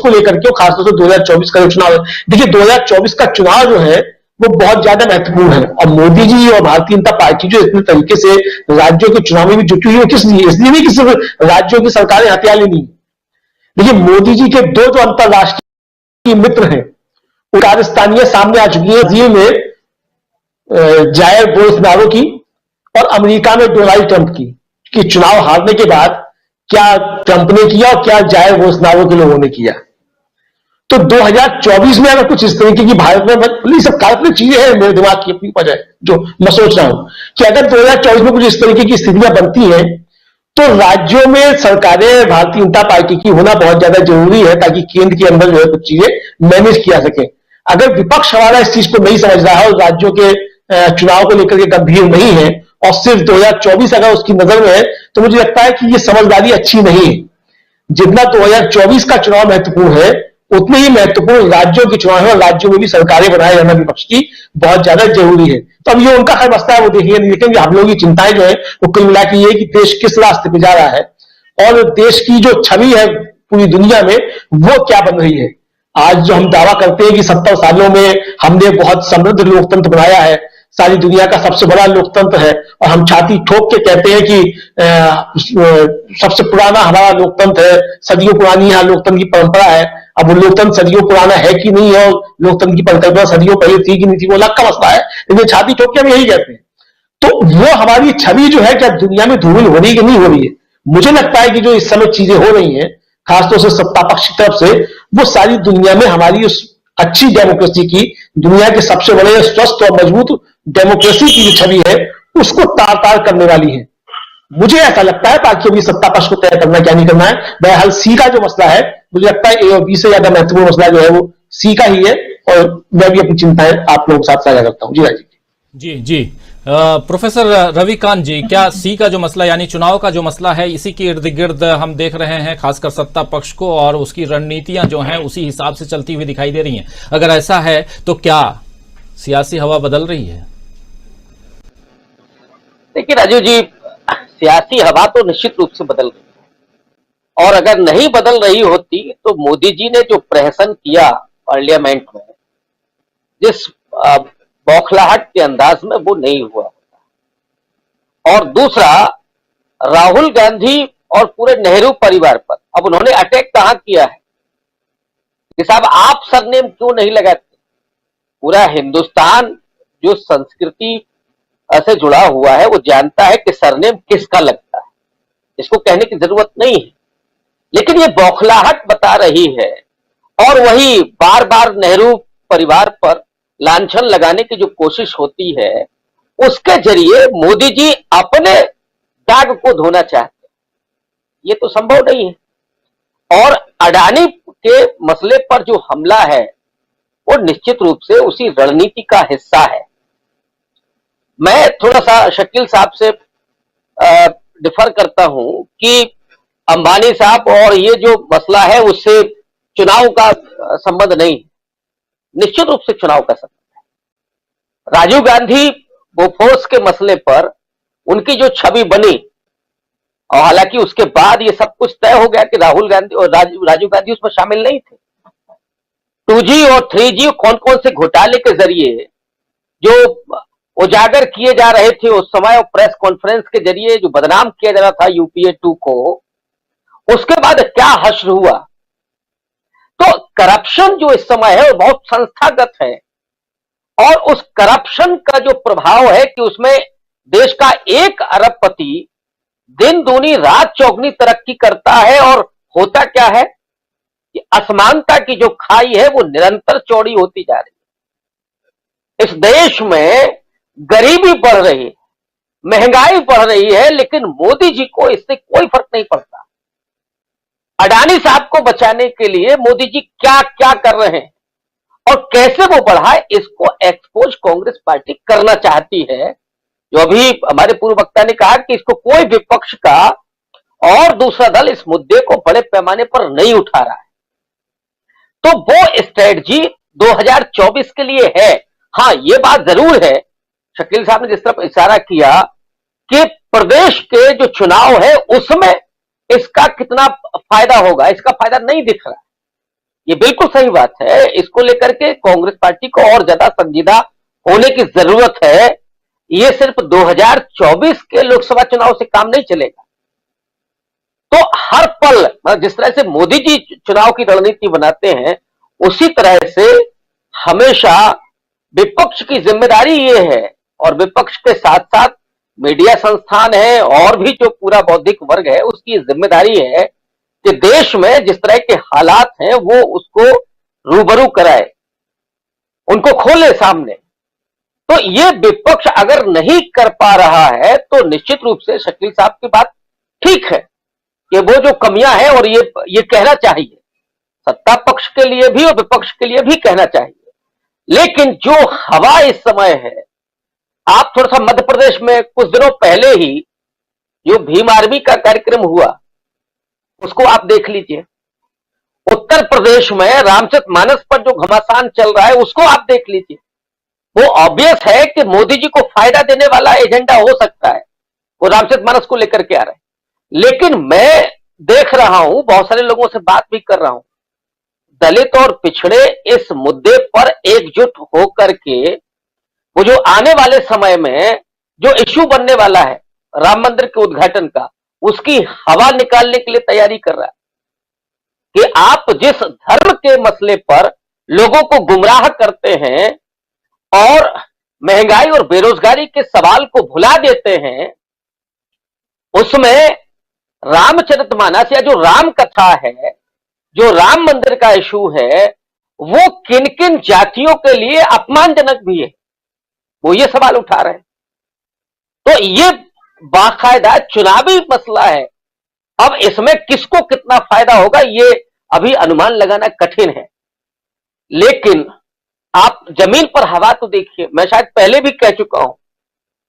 उसको लेकर के, खासतौर से 2024 का जो चुनाव है, देखिए 2024 का चुनाव जो है वो बहुत ज्यादा महत्वपूर्ण है। और मोदी जी और भारतीय जनता पार्टी जो इतने तरीके से राज्यों के चुनाव में भी जुटी हुई है, किस लिए? इसलिए नहीं कि सिर्फ राज्यों की सरकारें हथियार लेनी है। देखिए मोदी जी के दो जो अंतरराष्ट्रीय मित्र हैं, कारस्तानियां सामने आ चुकी है, जी में जायर बोल्सोनारो की और अमेरिका में डोनाल्ड ट्रंप की, कि चुनाव हारने के बाद क्या ट्रंप ने किया और क्या जायर बोल्सोनारो के लोगों ने किया। तो 2024 में अगर कुछ इस तरीके की भारत में सब काल्पनिक चीजें हैं मेरे दिमाग की अपनी वजह जो मैं सोच रहा हूं कि अगर 2024 में कुछ इस तरीके की स्थितियां बनती हैं तो राज्यों में सरकारें भारतीय जनता पार्टी की होना बहुत ज्यादा जरूरी है, ताकि केंद्र के अंदर जो है कुछ चीजें मैनेज किया सके। अगर विपक्ष हमारा इस चीज को नहीं समझ रहा है और राज्यों के चुनाव को लेकर के गंभीर नहीं है और सिर्फ 2024 अगर उसकी नजर में है, तो मुझे लगता है कि ये समझदारी अच्छी नहीं है। जितना 2024 का चुनाव महत्वपूर्ण है, उतने ही महत्वपूर्ण राज्यों के चुनाव है और राज्यों में भी सरकारें बनाए जाना विपक्ष की बहुत ज्यादा जरूरी है। तो अब ये उनका हर मसला है, वो देखिए, लेकिन हम लोगों की चिंताएं जो है वो कुल मिला के ये कि देश किस रास्ते पे जा रहा है और देश की जो छवि है पूरी दुनिया में वो क्या बन रही है। आज जो हम दावा करते हैं कि 70 सालों में हमने बहुत समृद्ध लोकतंत्र बनाया है, सारी दुनिया का सबसे बड़ा लोकतंत्र है, और हम छाती ठोक के कहते हैं कि सबसे पुराना हमारा लोकतंत्र है, सदियों पुरानी यहाँ लोकतंत्र की परंपरा है। अब वो लोकतंत्र सदियों पुराना है कि नहीं है और लोकतंत्र की परिकल्पना सदियों पहले थी कि नहीं थी, वो अलग का मसला है, लेकिन छाती ठोक के हम यही कहते हैं। तो वो हमारी छवि जो है क्या दुनिया में धूमिल हो रही है कि नहीं हो रही है? मुझे लगता है कि जो इस समय चीजें हो रही हैं खासतौर से सत्ता पक्ष की तरफ से, वो सारी दुनिया में हमारी उस अच्छी डेमोक्रेसी की, दुनिया के सबसे बड़े स्वस्थ और मजबूत डेमोक्रेसी की जो छवि है उसको तार तार करने वाली है। मुझे ऐसा लगता है, बाकी अभी सत्ता पक्ष को तय करना क्या नहीं करना है। बहरहाल सी का जो मसला है, मुझे लगता है ए और बी से ज्यादा महत्वपूर्ण मसला जो है वो सी का ही है, और मैं भी अपनी चिंताएं आप लोगों के साथ साझा करता हूं। जी राजीव जी जी प्रोफेसर रविकांत जी, क्या सी का जो मसला यानी चुनाव का जो मसला है, इसी के इर्द गिर्द हम देख रहे हैं खासकर सत्ता पक्ष को, और उसकी रणनीतियां जो हैं उसी हिसाब से चलती हुई दिखाई दे रही हैं? अगर ऐसा है तो क्या सियासी हवा बदल रही है? देखिए राजीव जी, सियासी हवा तो निश्चित रूप से बदल रही है, और अगर नहीं बदल रही होती तो मोदी जी ने जो प्रहसन किया पार्लियामेंट में, जिस बौखलाहट के अंदाज में, वो नहीं हुआ होता। और दूसरा, राहुल गांधी और पूरे नेहरू परिवार पर अब उन्होंने अटैक कहां किया है कि साहब आप सरनेम क्यों नहीं लगाते? पूरा हिंदुस्तान जो संस्कृति से जुड़ा हुआ है वो जानता है कि सरनेम किसका लगता है, इसको कहने की जरूरत नहीं है। लेकिन ये बौखलाहट बता रही है, और वही बार बार नेहरू परिवार पर लांछन लगाने की जो कोशिश होती है, उसके जरिए मोदी जी अपने दाग को धोना चाहते हैं। ये तो संभव नहीं है। और अडानी के मसले पर जो हमला है वो निश्चित रूप से उसी रणनीति का हिस्सा है। मैं थोड़ा सा शकील साहब से डिफर करता हूं कि अंबानी साहब और ये जो मसला है उससे चुनाव का संबंध नहीं, निश्चित रूप से चुनाव का संबंध है। राजीव गांधी बोफोर्स के मसले पर उनकी जो छवि बनी, और हालांकि उसके बाद ये सब कुछ तय हो गया कि राहुल गांधी और राजीव गांधी उसमें शामिल नहीं थे। 2G और 3G कौन कौन से घोटाले के जरिए जो उजागर किए जा रहे थे उस समय, और प्रेस कॉन्फ्रेंस के जरिए जो बदनाम किया जा रहा था यूपीए 2 को, उसके बाद क्या हश्र हुआ। तो करप्शन जो इस समय है वो बहुत संस्थागत है, और उस करप्शन का जो प्रभाव है कि उसमें देश का 1 अरबपति दिन दूनी रात चौगनी तरक्की करता है, और होता क्या है कि असमानता की जो खाई है वो निरंतर चौड़ी होती जा रही है। इस देश में गरीबी बढ़ रही है, महंगाई बढ़ रही है, लेकिन मोदी जी को इससे कोई फर्क नहीं पड़ता। अडानी साहब को बचाने के लिए मोदी जी क्या क्या कर रहे हैं और कैसे वो बढ़ाए, इसको एक्सपोज कांग्रेस पार्टी करना चाहती है। जो अभी हमारे पूर्व वक्ता ने कहा कि इसको कोई विपक्ष का और दूसरा दल इस मुद्दे को बड़े पैमाने पर नहीं उठा रहा है, तो वो स्ट्रेटजी 2024 के लिए है। हाँ, ये बात जरूर है, शकील साहब ने जिस तरफ इशारा किया कि प्रदेश के जो चुनाव है उसमें इसका कितना फायदा होगा, इसका फायदा नहीं दिख रहा। ये बिल्कुल सही बात है। इसको लेकर के कांग्रेस पार्टी को और ज्यादा संजीदा होने की जरूरत है। ये सिर्फ 2024 के लोकसभा चुनाव से काम नहीं चलेगा। तो हर पल जिस तरह से मोदी जी चुनाव की रणनीति बनाते हैं, उसी तरह से हमेशा विपक्ष की जिम्मेदारी ये है, और विपक्ष के साथ साथ मीडिया संस्थान है और भी जो पूरा बौद्धिक वर्ग है, उसकी जिम्मेदारी है कि देश में जिस तरह के हालात हैं वो उसको रूबरू कराए, उनको खोले सामने। तो ये विपक्ष अगर नहीं कर पा रहा है तो निश्चित रूप से शकील साहब की बात ठीक है कि वो जो कमियां हैं, और ये कहना चाहिए, सत्ता पक्ष के लिए भी और विपक्ष के लिए भी कहना चाहिए। लेकिन जो हवा इस समय है, आप थोड़ा सा मध्य प्रदेश में कुछ दिनों पहले ही जो भीम आर्मी का कार्यक्रम हुआ उसको आप देख लीजिए। उत्तर प्रदेश में रामचरितमानस पर जो घमासान चल रहा है उसको आप देख लीजिए। वो ऑब्वियस है कि मोदी जी को फायदा देने वाला एजेंडा हो सकता है, वो रामचरितमानस को लेकर के आ रहे हैं। लेकिन मैं देख रहा हूं, बहुत सारे लोगों से बात भी कर रहा हूं, दलित और पिछड़े इस मुद्दे पर एकजुट होकर के वो जो आने वाले समय में जो इश्यू बनने वाला है राम मंदिर के उद्घाटन का, उसकी हवा निकालने के लिए तैयारी कर रहा है कि आप जिस धर्म के मसले पर लोगों को गुमराह करते हैं और महंगाई और बेरोजगारी के सवाल को भुला देते हैं, उसमें रामचरितमानस या जो राम कथा है, जो राम मंदिर का इशू है, वो किन किन जातियों के लिए अपमानजनक भी है, वो ये सवाल उठा रहे हैं। तो ये बाकायदा चुनावी मसला है। अब इसमें किसको कितना फायदा होगा ये अभी अनुमान लगाना कठिन है। लेकिन आप जमीन पर हवा तो देखिए। मैं शायद पहले भी कह चुका हूं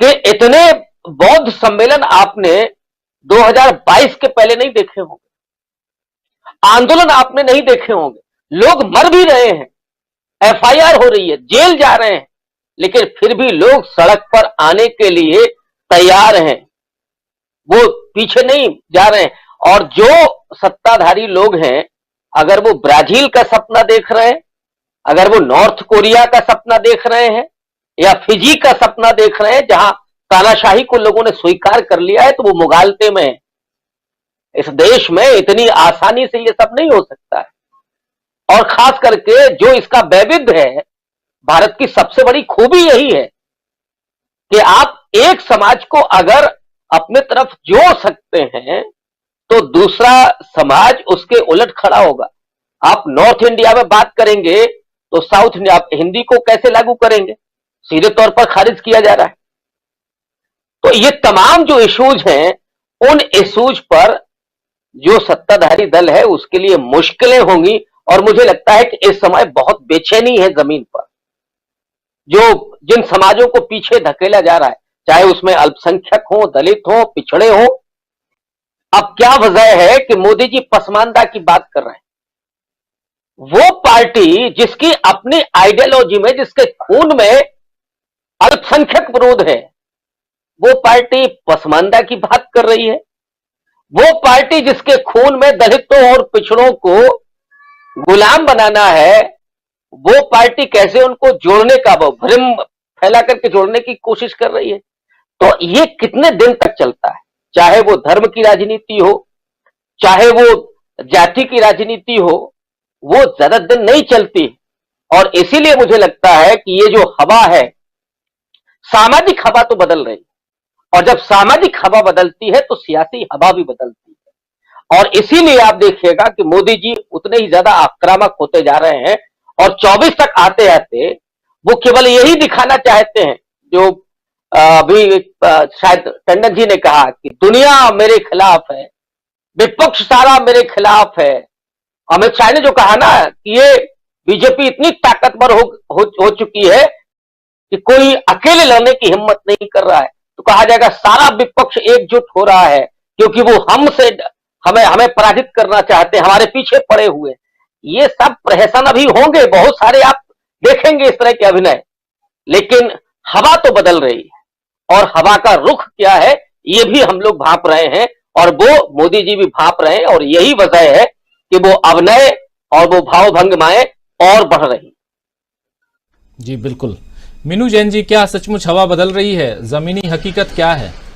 कि इतने बौद्ध सम्मेलन आपने 2022 के पहले नहीं देखे होंगे, आंदोलन आपने नहीं देखे होंगे। लोग मर भी रहे हैं, एफआईआर हो रही है, जेल जा रहे हैं, लेकिन फिर भी लोग सड़क पर आने के लिए तैयार हैं, वो पीछे नहीं जा रहे हैं। और जो सत्ताधारी लोग हैं, अगर वो ब्राजील का सपना देख रहे हैं, अगर वो नॉर्थ कोरिया का सपना देख रहे हैं या फिजी का सपना देख रहे हैं जहां तानाशाही को लोगों ने स्वीकार कर लिया है, तो वो मुगालते में है। इस देश में इतनी आसानी से ये सब नहीं हो सकता है। और खास करके जो इसका वैविध्य है, भारत की सबसे बड़ी खूबी यही है कि आप एक समाज को अगर अपने तरफ जोड़ सकते हैं तो दूसरा समाज उसके उलट खड़ा होगा। आप नॉर्थ इंडिया में बात करेंगे तो साउथ इंडिया, आप हिंदी को कैसे लागू करेंगे, सीधे तौर पर खारिज किया जा रहा है। तो ये तमाम जो इश्यूज हैं, उन इश्यूज पर जो सत्ताधारी दल है उसके लिए मुश्किलें होंगी। और मुझे लगता है कि इस समय बहुत बेचैनी है जमीन पर, जो जिन समाजों को पीछे धकेला जा रहा है, चाहे उसमें अल्पसंख्यक हो, दलित हो, पिछड़े हो। अब क्या वजह है कि मोदी जी पसमानदा की बात कर रहे हैं? वो पार्टी जिसकी अपनी आइडियोलॉजी में, जिसके खून में अल्पसंख्यक विरोध है, वो पार्टी पसमानदा की बात कर रही है। वो पार्टी जिसके खून में दलितों और पिछड़ों को गुलाम बनाना है, वो पार्टी कैसे उनको जोड़ने का, वो भ्रम फैला करके जोड़ने की कोशिश कर रही है। तो ये कितने दिन तक चलता है? चाहे वो धर्म की राजनीति हो, चाहे वो जाति की राजनीति हो, वो ज्यादा दिन नहीं चलती। और इसीलिए मुझे लगता है कि ये जो हवा है, सामाजिक हवा तो बदल रही है, और जब सामाजिक हवा बदलती है तो सियासी हवा भी बदलती है। और इसीलिए आप देखिएगा कि मोदी जी उतने ही ज्यादा आक्रामक होते जा रहे हैं। और 24 तक आते आते वो केवल यही दिखाना चाहते हैं, जो अभी शायद टंडन जी ने कहा कि दुनिया मेरे खिलाफ है, विपक्ष सारा मेरे खिलाफ है। अमित शाह ने जो कहा ना कि ये बीजेपी इतनी ताकतवर हो चुकी है कि कोई अकेले लड़ने की हिम्मत नहीं कर रहा है, तो कहा जाएगा सारा विपक्ष एकजुट हो रहा है क्योंकि वो हमें पराजित करना चाहते हैं, हमारे पीछे पड़े हुए। ये सब प्रहसन अभी होंगे, बहुत सारे आप देखेंगे इस तरह के अभिनय, लेकिन हवा तो बदल रही है। और हवा का रुख क्या है ये भी हम लोग भांप रहे हैं, और वो मोदी जी भी भांप रहे हैं। और यही वजह है कि वो अभिनय और वो भाव भंगमाएं और बढ़ रही। जी बिल्कुल। मीनू जैन जी, क्या सचमुच हवा बदल रही है? जमीनी हकीकत क्या है?